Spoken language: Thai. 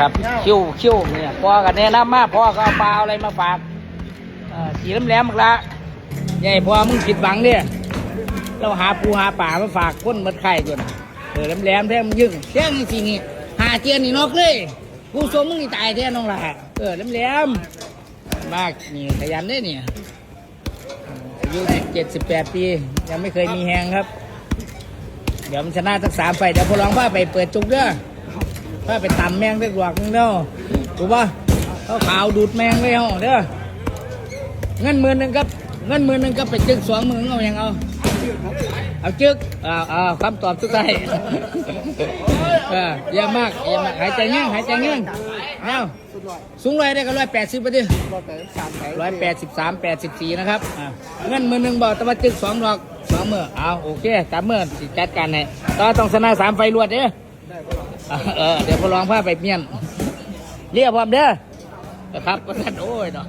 ครับคิ้วเนี่ยพ่อกันแนะนำมาพ่อก็เอาปลาอะไรมาฝากสีแหลมๆละใหญ่พ่อมึงผิดหวังเนี่ยเราหาปูหาป่ามาฝากคนมัดไข่จนแหลมแท้มึงยึงแท้งจริงนี่หาเจียนนี่นกเลยกูสมมึงนี่ตายแท้น้องละแหลมมากนี่ขยันได้เนี่ยอายุ78 ปียังไม่เคยมีแหงครับเดี๋ยวมันชนะสัก3 ไฟเดี๋ยวพอลองผ้าไปเปิดจุกเด้อผ้าไปตำแมงได้หลอกนึงเด้อถูกป่ะเขาขาวดูดแมงไว้ห้องเด้อเงิน10,000ครับเงิน10,000ก็ไปจึก20,000เอาอย่างเอาจึกคำตอบสุดท้ายเยอะมากหายใจเงี้ยเอาสูง100ได้ก็180ไปดิ183 84นะครับเงิน10,000บอกแต่ว่าจึก2 ดอก2 มื้อเอาโอเค3 มื้อสิจัดการให้ต้องชนะ3 ไฟรวดเด้อเดี๋ยวพอลองผ้าไปเมียนเรียบพร้อมเด้อครับก็ท่านโอ้ยเนาะ